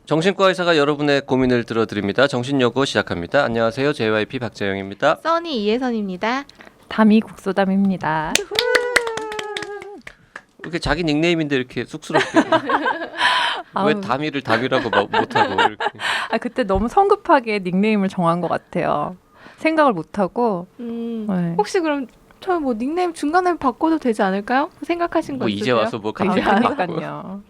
정신과 의사가 여러분의 고민을 들어드립니다. 정신여고 시작합니다. 안녕하세요. JYP 박재영입니다. 써니 이혜선입니다. 담이 국소담입니다. 이렇게 자기 닉네임인데 이렇게 쑥스럽게 왜 담이를 담이라고 못하고 이렇게. 그때 너무 성급하게 닉네임을 정한 것 같아요. 생각을 못하고. 네. 혹시 그럼 저 뭐 닉네임 중간에 바꿔도 되지 않을까요? 생각하신 거 뭐 있으세요? 이제 와서 뭐 아, 갑자기 그러니까요.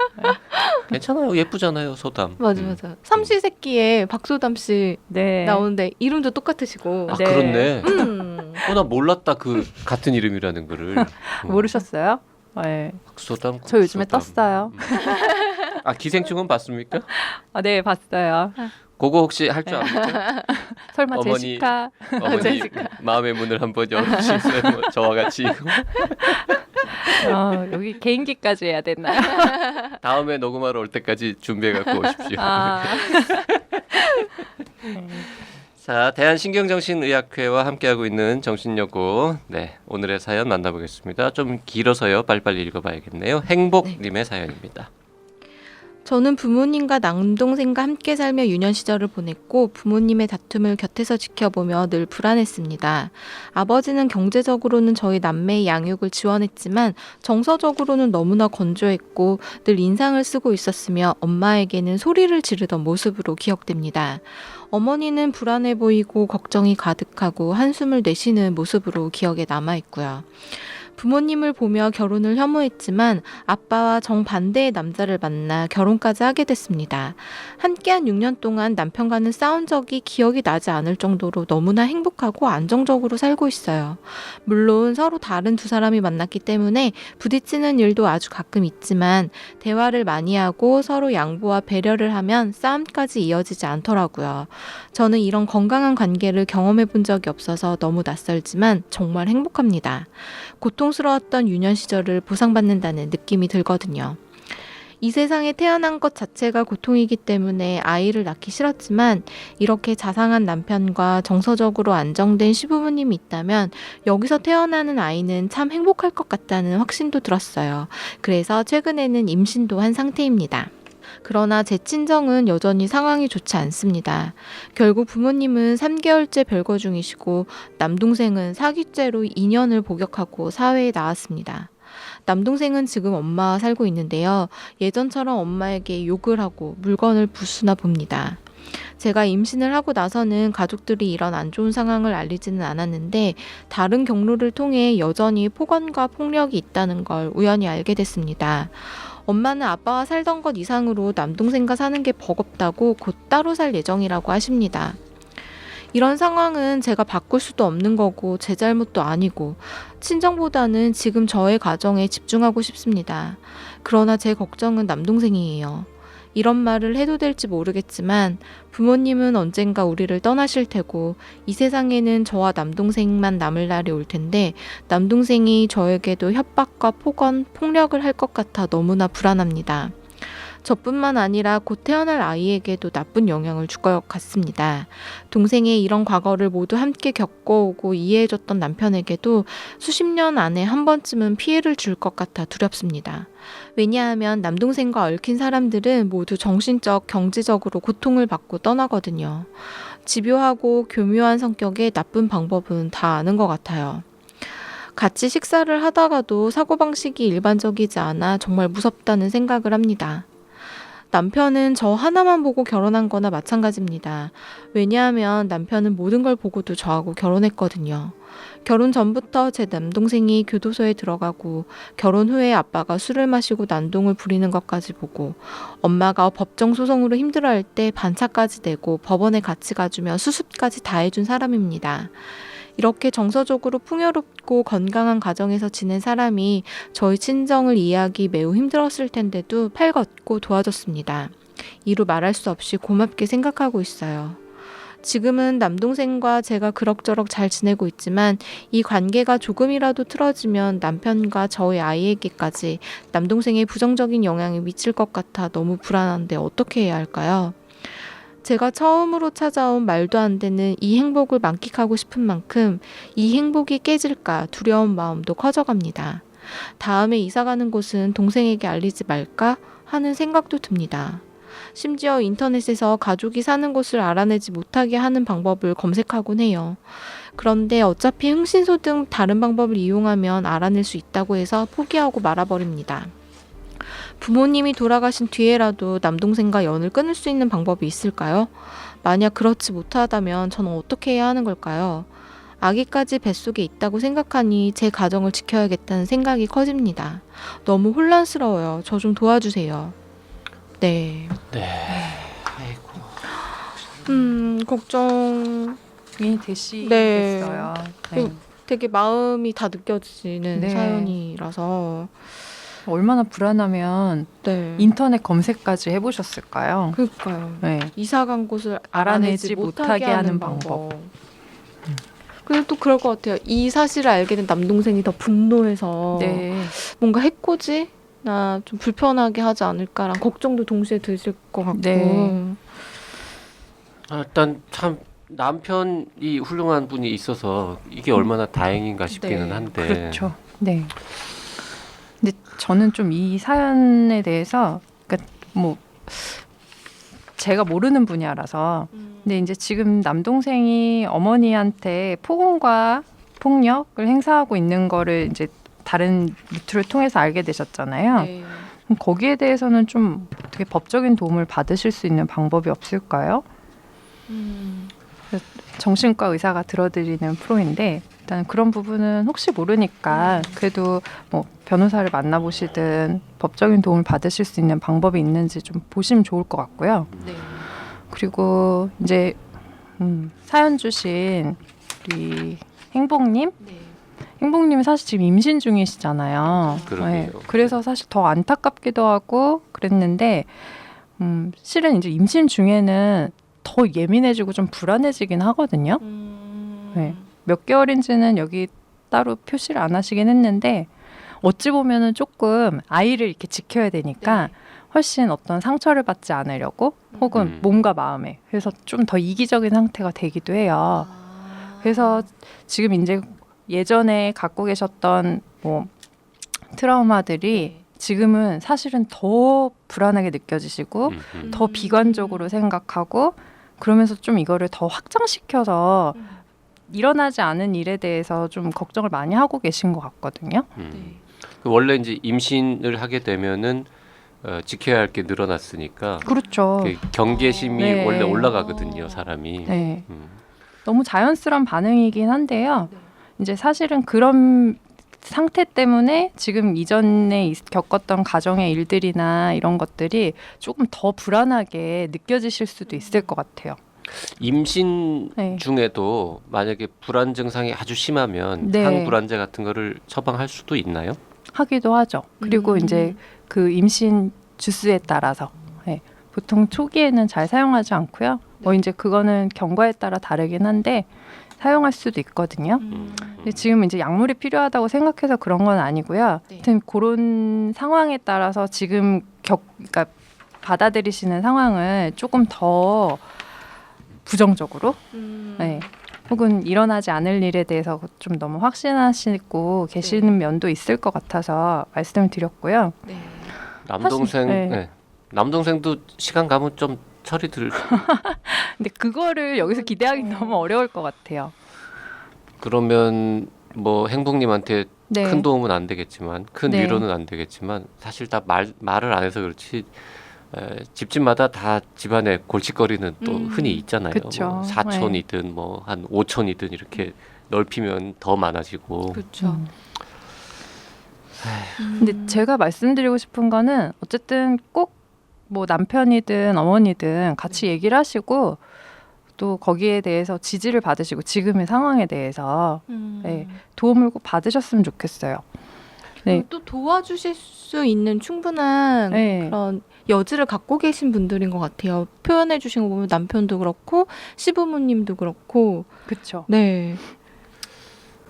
괜찮아요. 예쁘잖아요. 소담. 맞아. 삼시세끼에 박소담 씨 네. 나오는데 이름도 똑같으시고. 아 네. 그렇네. 음. 나 몰랐다. 그 같은 이름이라는 거를. 모르셨어요? 네. 박소담. 저 요즘에 국소담. 떴어요. 아 기생충은 봤습니까? 네, 봤어요. 그거 혹시 할 줄 압니까? 설마 어머니. 제시카? 어머니 마음의 문을 한번 열어주시겠어요? 뭐 저와 같이 여기 개인기까지 해야 되나요? 다음에 녹음하러 올 때까지 준비해 갖고 오십시오. 자, 대한신경정신의학회와 함께하고 있는 정신여고. 네, 오늘의 사연 만나보겠습니다. 좀 길어서요. 빨리빨리 읽어봐야겠네요. 행복님의 사연입니다. 저는 부모님과 남동생과 함께 살며 유년 시절을 보냈고 부모님의 다툼을 곁에서 지켜보며 늘 불안했습니다. 아버지는 경제적으로는 저희 남매의 양육을 지원했지만 정서적으로는 너무나 건조했고 늘 인상을 쓰고 있었으며 엄마에게는 소리를 지르던 모습으로 기억됩니다. 어머니는 불안해 보이고 걱정이 가득하고 한숨을 내쉬는 모습으로 기억에 남아있고요. 부모님을 보며 결혼을 혐오했지만 아빠와 정반대의 남자를 만나 결혼까지 하게 됐습니다. 함께한 6년 동안 남편과는 싸운 적이 기억이 나지 않을 정도로 너무나 행복하고 안정적으로 살고 있어요. 물론 서로 다른 두 사람이 만났기 때문에 부딪히는 일도 아주 가끔 있지만 대화를 많이 하고 서로 양보와 배려를 하면 싸움까지 이어지지 않더라고요. 저는 이런 건강한 관계를 경험해 본 적이 없어서 너무 낯설지만 정말 행복합니다. 고통스러웠던 유년 시절을 보상받는다는 느낌이 들거든요. 이 세상에 태어난 것 자체가 고통이기 때문에 아이를 낳기 싫었지만 이렇게 자상한 남편과 정서적으로 안정된 시부모님이 있다면 여기서 태어나는 아이는 참 행복할 것 같다는 확신도 들었어요. 그래서 최근에는 임신도 한 상태입니다. 그러나 제 친정은 여전히 상황이 좋지 않습니다. 결국 부모님은 3개월째 별거 중이시고 남동생은 사기죄로 2년을 복역하고 사회에 나왔습니다. 남동생은 지금 엄마와 살고 있는데요. 예전처럼 엄마에게 욕을 하고 물건을 부수나 봅니다. 제가 임신을 하고 나서는 가족들이 이런 안 좋은 상황을 알리지는 않았는데 다른 경로를 통해 여전히 폭언과 폭력이 있다는 걸 우연히 알게 됐습니다. 엄마는 아빠와 살던 것 이상으로 남동생과 사는 게 버겁다고 곧 따로 살 예정이라고 하십니다. 이런 상황은 제가 바꿀 수도 없는 거고 제 잘못도 아니고 친정보다는 지금 저의 가정에 집중하고 싶습니다. 그러나 제 걱정은 남동생이에요. 이런 말을 해도 될지 모르겠지만 부모님은 언젠가 우리를 떠나실 테고 이 세상에는 저와 남동생만 남을 날이 올 텐데 남동생이 저에게도 협박과 폭언, 폭력을 할 것 같아 너무나 불안합니다. 저뿐만 아니라 곧 태어날 아이에게도 나쁜 영향을 줄 것 같습니다. 동생의 이런 과거를 모두 함께 겪어오고 이해해줬던 남편에게도 수십 년 안에 한 번쯤은 피해를 줄 것 같아 두렵습니다. 왜냐하면 남동생과 얽힌 사람들은 모두 정신적, 경제적으로 고통을 받고 떠나거든요. 집요하고 교묘한 성격의 나쁜 방법은 다 아는 것 같아요. 같이 식사를 하다가도 사고방식이 일반적이지 않아 정말 무섭다는 생각을 합니다. 남편은 저 하나만 보고 결혼한 거나 마찬가지입니다. 왜냐하면 남편은 모든 걸 보고도 저하고 결혼했거든요. 결혼 전부터 제 남동생이 교도소에 들어가고 결혼 후에 아빠가 술을 마시고 난동을 부리는 것까지 보고 엄마가 법정 소송으로 힘들어할 때 반차까지 내고 법원에 같이 가주며 수습까지 다 해준 사람입니다. 이렇게 정서적으로 풍요롭고 건강한 가정에서 지낸 사람이 저희 친정을 이해하기 매우 힘들었을 텐데도 팔 걷고 도와줬습니다. 이루 말할 수 없이 고맙게 생각하고 있어요. 지금은 남동생과 제가 그럭저럭 잘 지내고 있지만 이 관계가 조금이라도 틀어지면 남편과 저희 아이에게까지 남동생의 부정적인 영향이 미칠 것 같아 너무 불안한데 어떻게 해야 할까요? 제가 처음으로 찾아온 말도 안 되는 이 행복을 만끽하고 싶은 만큼 이 행복이 깨질까 두려운 마음도 커져갑니다. 다음에 이사가는 곳은 동생에게 알리지 말까 하는 생각도 듭니다. 심지어 인터넷에서 가족이 사는 곳을 알아내지 못하게 하는 방법을 검색하곤 해요. 그런데 어차피 흥신소 등 다른 방법을 이용하면 알아낼 수 있다고 해서 포기하고 말아버립니다. 부모님이 돌아가신 뒤에라도 남동생과 연을 끊을 수 있는 방법이 있을까요? 만약 그렇지 못하다면 저는 어떻게 해야 하는 걸까요? 아기까지 뱃속에 있다고 생각하니 제 가정을 지켜야겠다는 생각이 커집니다. 너무 혼란스러워요. 저 좀 도와주세요. 네. 네. 아이고. 걱정이 되시겠어요. 네. 되게 마음이 다 느껴지는 네. 사연이라서. 얼마나 불안하면 네. 인터넷 검색까지 해보셨을까요? 그러니까요. 네. 이사 간 곳을 알아내지 알아내지 못하게 하는 방법. 방법. 그리고 또 그럴 것 같아요. 이 사실을 알게 된 남동생이 더 분노해서 네. 뭔가 해코지? 나 좀 불편하게 하지 않을까라는 걱정도 동시에 드실 것 같고. 네. 일단 참 남편이 훌륭한 분이 있어서 이게 얼마나 다행인가 싶기는 네. 한데. 그렇죠. 네. 근데 저는 좀 이 사연에 대해서, 그러니까 뭐 제가 모르는 분야라서, 근데 이제 지금 남동생이 어머니한테 폭언과 폭력을 행사하고 있는 거를 이제 다른 루트를 통해서 알게 되셨잖아요. 네. 그럼 거기에 대해서는 좀 어떻게 법적인 도움을 받으실 수 있는 방법이 없을까요? 정신과 의사가 들어드리는 프로인데 일단 그런 부분은 혹시 모르니까 그래도 뭐 변호사를 만나보시든 법적인 도움을 받으실 수 있는 방법이 있는지 좀 보시면 좋을 것 같고요. 네. 그리고 이제 사연 주신 우리 행복님, 네. 행복님이 사실 지금 임신 중이시잖아요. 그러게요. 그래서 사실 더 안타깝기도 하고 그랬는데 실은 이제 임신 중에는 더 예민해지고 좀 불안해지긴 하거든요. 네. 몇 개월인지는 여기 따로 표시를 안 하시긴 했는데 어찌 보면은 조금 아이를 이렇게 지켜야 되니까 네. 훨씬 어떤 상처를 받지 않으려고 혹은 몸과 마음에 그래서 좀 더 이기적인 상태가 되기도 해요. 그래서 지금 이제 예전에 갖고 계셨던 뭐 트라우마들이 지금은 사실은 더 불안하게 느껴지시고 더 비관적으로 생각하고 그러면서 좀 이거를 더 확장시켜서 일어나지 않은 일에 대해서 좀 걱정을 많이 하고 계신 것 같거든요. 원래 이제 임신을 하게 되면은 지켜야 할 게 늘어났으니까 그렇죠. 경계심이 네. 원래 올라가거든요, 사람이. 네. 너무 자연스러운 반응이긴 한데요. 이제 사실은 그런 상태 때문에 지금 이전에 겪었던 가정의 일들이나 이런 것들이 조금 더 불안하게 느껴지실 수도 있을 것 같아요. 임신 네. 중에도 만약에 불안 증상이 아주 심하면 네. 항불안제 같은 거를 처방할 수도 있나요? 하기도 하죠. 그리고 이제 그 임신 주스에 따라서 보통 초기에는 잘 사용하지 않고요. 뭐 이제 그거는 경과에 따라 다르긴 한데 사용할 수도 있거든요. 근데 지금 이제 약물이 필요하다고 생각해서 그런 건 아니고요. 네. 하여튼 그런 상황에 따라서 지금 그러니까 받아들이시는 상황을 조금 더 부정적으로, 네. 혹은 일어나지 않을 일에 대해서 좀 너무 확신하시고 계시는 면도 있을 것 같아서 말씀을 드렸고요. 네. 남동생, 사실, 네. 남동생도 시간 가면 좀 철이 들. 근데 그거를 여기서 기대하기 너무 어려울 것 같아요. 그러면 뭐 행복님한테 네. 큰 도움은 안 되겠지만, 큰 네. 위로는 안 되겠지만, 사실 다 말을 안 해서 그렇지. 집집마다 다 집안에 골칫거리는 또 흔히 있잖아요. 그쵸. 뭐 4촌이든 뭐 한 5촌이든 이렇게 넓히면 더 많아지고. 그렇죠. 근데 제가 말씀드리고 싶은 거는 어쨌든 꼭 뭐 남편이든 어머니든 같이 얘기를 하시고 또 거기에 대해서 지지를 받으시고 지금의 상황에 대해서 네, 도움을 꼭 받으셨으면 좋겠어요. 네. 또 도와주실 수 있는 충분한 네. 그런 여지를 갖고 계신 분들인 것 같아요. 표현해 주신 거 보면 남편도 그렇고 시부모님도 그렇고. 그렇죠. 네.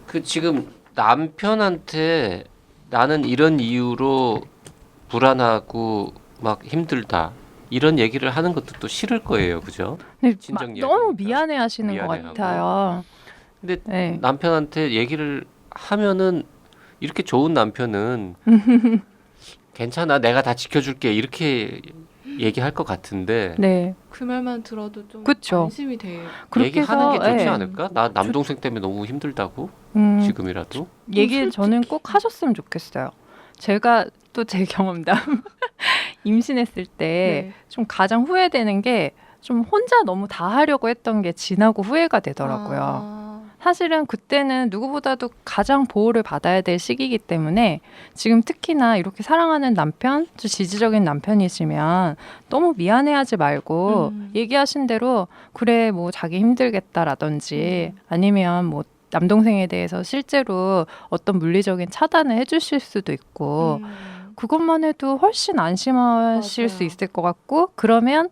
그 지금 남편한테 나는 이런 이유로 불안하고 막 힘들다 이런 얘기를 하는 것도 또 싫을 거예요, 그죠? 네, 친정 너무 이야기니까. 미안해하시는 것 미안해하고. 같아요. 근데 네. 남편한테 얘기를 하면은 이렇게 좋은 남편은 괜찮아, 내가 다 지켜줄게 이렇게 얘기할 것 같은데 네. 그 말만 들어도 좀 그쵸. 안심이 돼. 그렇게 얘기하는 해서 게 좋지 예. 않을까? 나 남동생 때문에 너무 힘들다고 지금이라도. 얘기 솔직히. 저는 꼭 하셨으면 좋겠어요. 제가 또 제 경험담 임신했을 때 좀 가장 후회되는 게 좀 혼자 너무 다 하려고 했던 게 지나고 후회가 되더라고요. 아, 사실은 그때는 누구보다도 가장 보호를 받아야 될 시기이기 때문에 지금 특히나 이렇게 사랑하는 남편, 좀 지지적인 남편이시면 너무 미안해하지 말고 얘기하신 대로 그래 뭐 자기 힘들겠다라든지 아니면 뭐 남동생에 대해서 실제로 어떤 물리적인 차단을 해주실 수도 있고 그것만 해도 훨씬 안심하실 맞아요. 수 있을 것 같고 그러면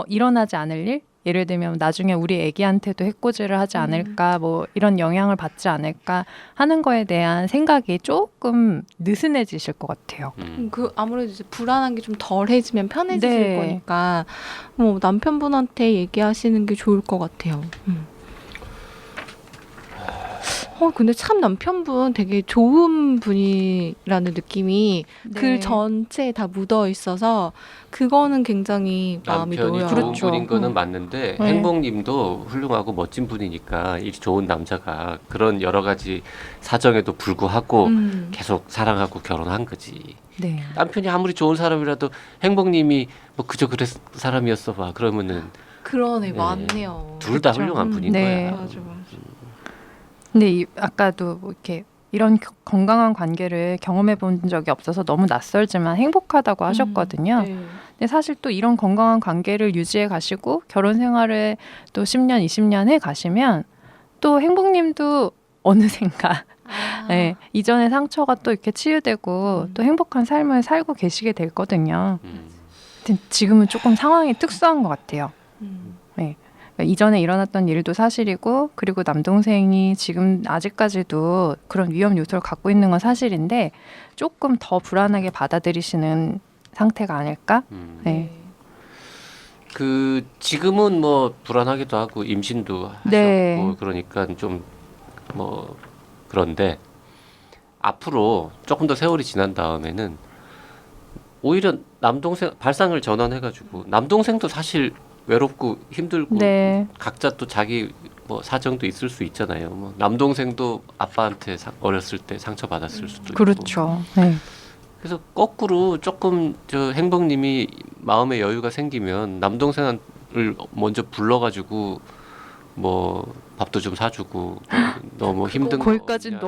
일어나지 않을 일 예를 들면 나중에 우리 애기한테도 해코지를 하지 않을까 뭐 이런 영향을 받지 않을까 하는 거에 대한 생각이 조금 느슨해지실 것 같아요. 그 아무래도 이제 불안한 게 좀 덜해지면 편해지실 네. 거니까 뭐 남편분한테 얘기하시는 게 좋을 것 같아요. 근데 참 남편분 되게 좋은 분이라는 느낌이 네. 글 전체에 다 묻어 있어서 그거는 굉장히 마음이 남편이 놓여요. 좋은 그렇죠. 분인 거는 맞는데 네. 행복님도 훌륭하고 멋진 분이니까 이 좋은 남자가 그런 여러 가지 사정에도 불구하고 계속 사랑하고 결혼한 거지. 네. 남편이 아무리 좋은 사람이라도 행복님이 뭐 그저 그랬 사람이었어 봐 그러면은 그러네, 네. 맞네요. 둘 다 그쵸. 훌륭한 분인 네. 거야. 맞아. 근데 아까도 뭐 이렇게 이런 건강한 관계를 경험해 본 적이 없어서 너무 낯설지만 행복하다고 하셨거든요. 네. 근데 사실 또 이런 건강한 관계를 유지해 가시고 결혼 생활을 또 10년, 20년 해 가시면 또 행복님도 어느샌가 네, 이전의 상처가 또 이렇게 치유되고 또 행복한 삶을 살고 계시게 될 거든요. 근데 지금은 조금 상황이 특수한 것 같아요. 그러니까 이전에 일어났던 일도 사실이고 그리고 남동생이 지금 아직까지도 그런 위험 요소를 갖고 있는 건 사실인데 조금 더 불안하게 받아들이시는 상태가 아닐까? 네. 그 지금은 뭐 불안하기도 하고 임신도 하셨고 네. 그러니까 좀 뭐 그런데 앞으로 조금 더 세월이 지난 다음에는 오히려 남동생 발상을 전환해가지고 남동생도 사실 외롭고 힘들고 네. 각자 또 자기 뭐 사정도 있을 수 있잖아요. 뭐 남동생도 아빠한테 어렸을 때 상처 받았을 수도 있고. 그렇죠. 네. 그래서 거꾸로 조금 저 행복님이 마음의 여유가 생기면 남동생을 먼저 불러가지고 뭐 밥도 좀 사주고 너무 힘든 거 거기까지 없냐.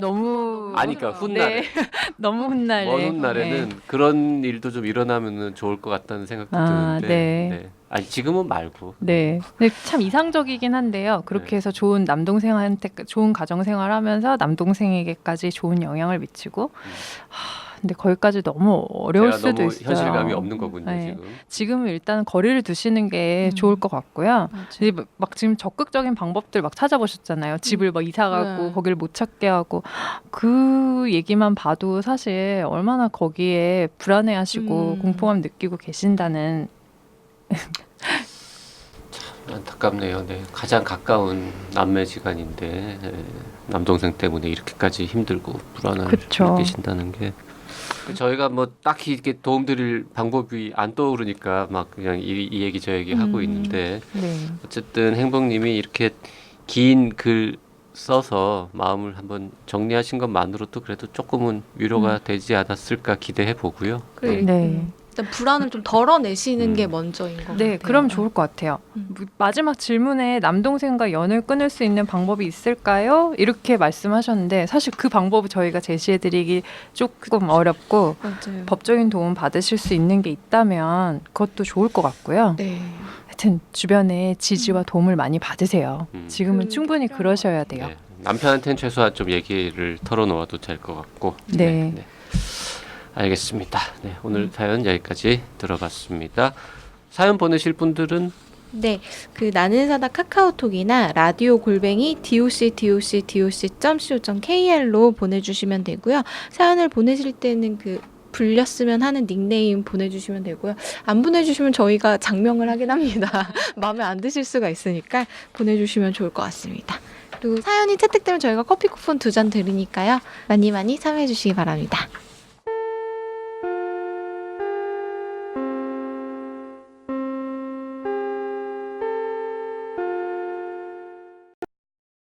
너무 아니 그러니까 훗날에 네. 너무 훗날에 먼 훗날에는 그런 일도 좀 일어나면은 좋을 것 같다는 생각도 아, 드는데 네. 아니 지금은 말고 네. 근데 참 이상적이긴 한데요. 그렇게 네. 해서 좋은 남동생한테 좋은 가정 생활하면서 남동생에게까지 좋은 영향을 미치고 근데 거기까지 너무 어려울 제가 수도 너무 있어요. 현실감이 없는 거군요 네. 지금. 지금은 일단 거리를 두시는 게 좋을 것 같고요. 이제 막 지금 적극적인 방법들 막 찾아보셨잖아요. 집을 막 이사 가고 네. 거기를 못 찾게 하고 그 얘기만 봐도 사실 얼마나 거기에 불안해하시고 공포감 느끼고 계신다는 안타깝네요. 네. 가장 가까운 남매지간인데 남동생 때문에 이렇게까지 힘들고 불안을 그쵸. 느끼신다는 게 저희가 뭐 딱히 이렇게 도움드릴 방법이 안 떠오르니까 막 그냥 이 얘기 저 얘기 하고 있는데 네. 어쨌든 행복님이 이렇게 긴 글 써서 마음을 한번 정리하신 것만으로도 그래도 조금은 위로가 되지 않았을까 기대해 보고요. 그래, 네. 일단 불안을 좀 덜어내시는 게 먼저인 것 같아요. 네, 그럼 좋을 것 같아요. 마지막 질문에 남동생과 연을 끊을 수 있는 방법이 있을까요? 이렇게 말씀하셨는데 사실 그 방법을 저희가 제시해드리기 조금 어렵고 맞아요. 법적인 도움 받으실 수 있는 게 있다면 그것도 좋을 것 같고요. 네. 하여튼 주변에 지지와 도움을 많이 받으세요. 지금은 충분히 그러셔야 돼요. 네. 남편한테는 최소한 좀 얘기를 털어놓아도 될 것 같고. 네. 알겠습니다. 네, 오늘 사연 여기까지 들어봤습니다. 사연 보내실 분들은 네, 그 나는 사다 카카오톡이나 라디오 골뱅이 doc.co.kr로 보내주시면 되고요. 사연을 보내실 때는 그 불렸으면 하는 닉네임 보내주시면 되고요. 안 보내주시면 저희가 장명을 하긴 합니다. 마음에 안 드실 수가 있으니까 보내주시면 좋을 것 같습니다. 그리고 사연이 채택되면 저희가 커피 쿠폰 2잔 드리니까요. 많이 많이 참여해 주시기 바랍니다.